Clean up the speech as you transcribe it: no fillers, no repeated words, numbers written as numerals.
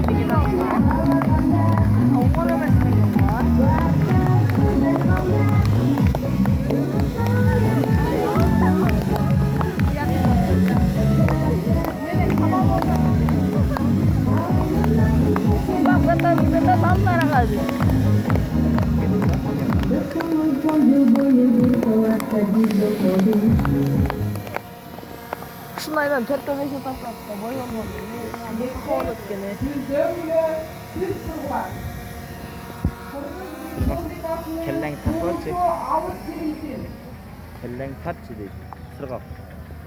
이득이 나니까. 5만 원만 쓰는 건가? Kita sampai lagi. Şunlardan tepemesi taklatta boyunma. Ne kovalık gene. Bak, kelleng tat var ki. Kelleng tat dedi. Sırgak.